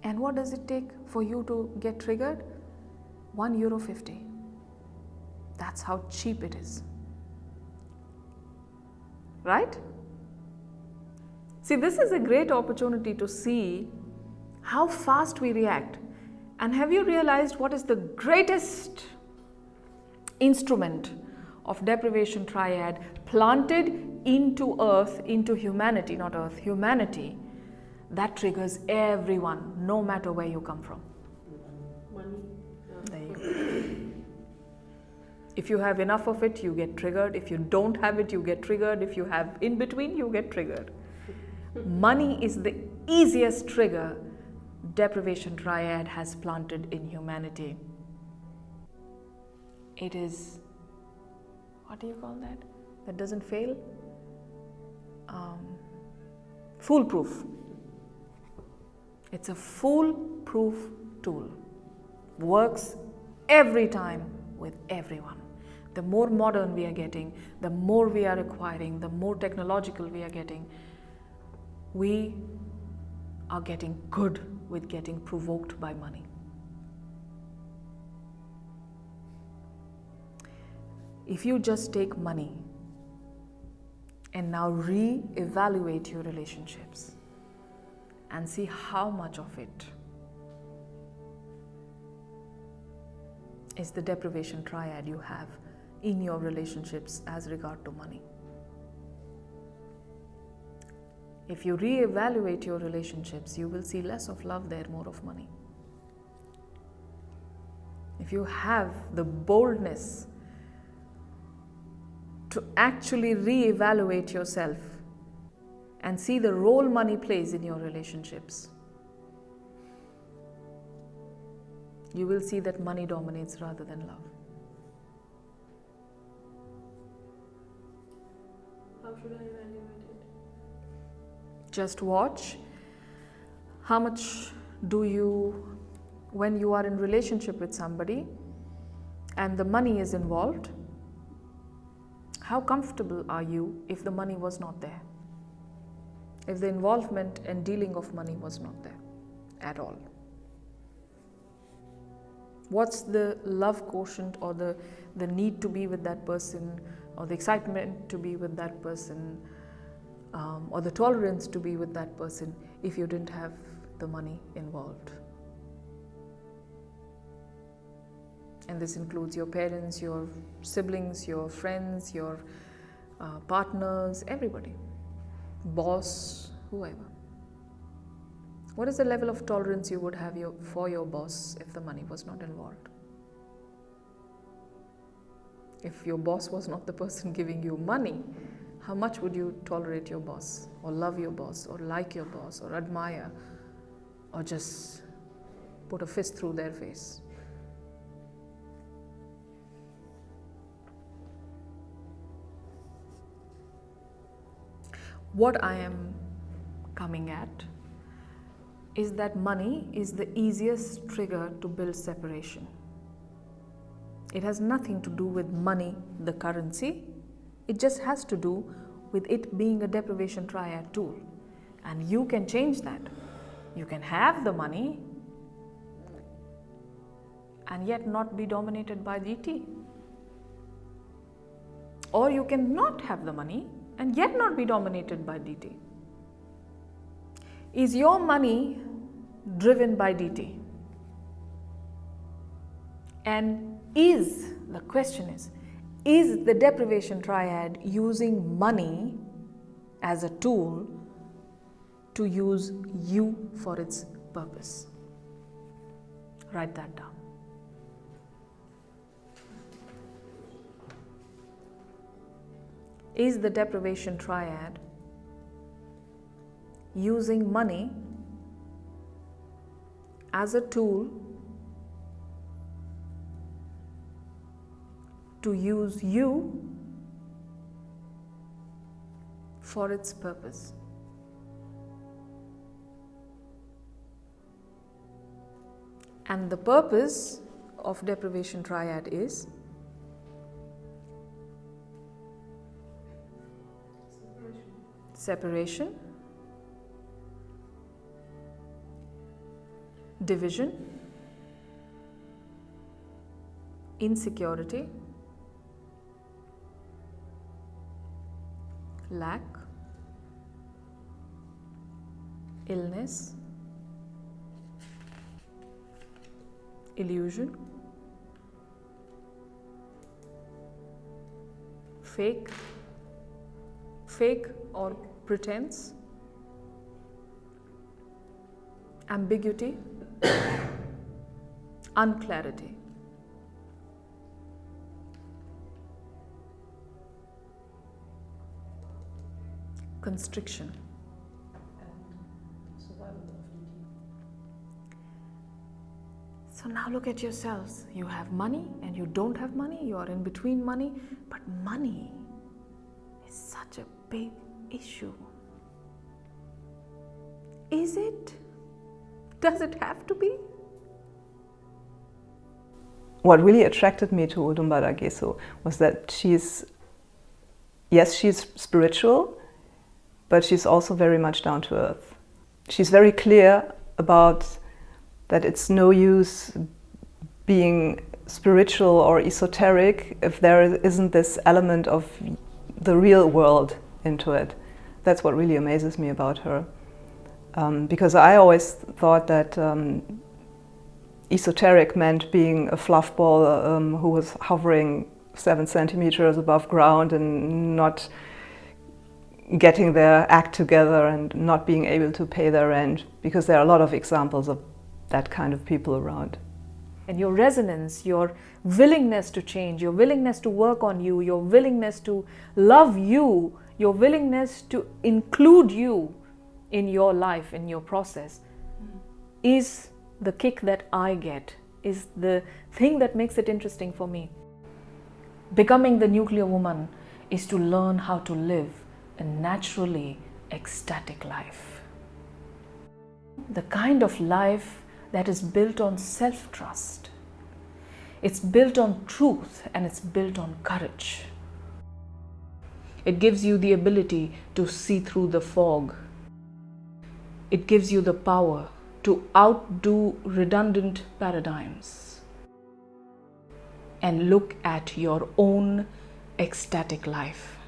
And what does it take for you to get triggered? €1.50. That's how cheap it is. Right? See, this is a great opportunity to see how fast we react. And have you realized what is the greatest instrument of deprivation triad planted into earth, into humanity, not earth, humanity, that triggers everyone, no matter where you come from? Money. There you go. If you have enough of it, you get triggered. If you don't have it, you get triggered. If you have in between, you get triggered. Money is the easiest trigger deprivation triad has planted in humanity. It is, what do you call that? That doesn't fail? Foolproof. It's a foolproof tool. Works every time with everyone. The more modern we are getting, the more we are acquiring, the more technological we are getting, we are getting good with getting provoked by money. If you just take money and now re-evaluate your relationships and see how much of it is the deprivation triad you have in your relationships as regard to money. If you re-evaluate your relationships, you will see less of love there, more of money. If you have the boldness to actually re-evaluate yourself and see the role money plays in your relationships, you will see that money dominates rather than love. How should I evaluate it? Just watch how much do you, when you are in relationship with somebody and the money is involved, how comfortable are you if the money was not there? If the involvement and dealing of money was not there at all? What's the love quotient or the need to be with that person, or the excitement to be with that person, or the tolerance to be with that person if you didn't have the money involved? And this includes your parents, your siblings, your friends, your partners, everybody, boss, whoever. What is the level of tolerance you would have for your boss if the money was not involved? If your boss was not the person giving you money, how much would you tolerate your boss, or love your boss, or like your boss, or admire, or just put a fist through their face? What I am coming at is that money is the easiest trigger to build separation. It has nothing to do with money, the currency. It just has to do with it being a deprivation triad tool. And you can change that. You can have the money and yet not be dominated by DT. Or you can not have the money and yet not be dominated by DT. Is your money driven by DT? And the question is the deprivation triad using money as a tool to use you for its purpose? Write that down. Is the deprivation triad using money as a tool to use you for its purpose? And the purpose of deprivation triad is separation, division, insecurity, lack, illness, illusion, fake or pretense, ambiguity, unclarity. Constriction. And survival of duty. So now look at yourselves. You have money and you don't have money. You are in between money. But money is such a big issue. Is it? Does it have to be? What really attracted me to Udumbara Gesu was that she's spiritual, but she's also very much down to earth. She's very clear about that it's no use being spiritual or esoteric if there isn't this element of the real world into it. That's what really amazes me about her. Because I always thought that esoteric meant being a fluff ball who was hovering 7 centimeters above ground and not getting their act together and not being able to pay their rent, because there are a lot of examples of that kind of people around. And your resonance, your willingness to change, your willingness to work on you, your willingness to love you, your willingness to include you in your life, in your process, is the kick that I get, is the thing that makes it interesting for me. Becoming the nuclear woman is to learn how to live a naturally ecstatic life. The kind of life that is built on self-trust. It's built on truth and it's built on courage. It gives you the ability to see through the fog. It gives you the power to outdo redundant paradigms and look at your own ecstatic life.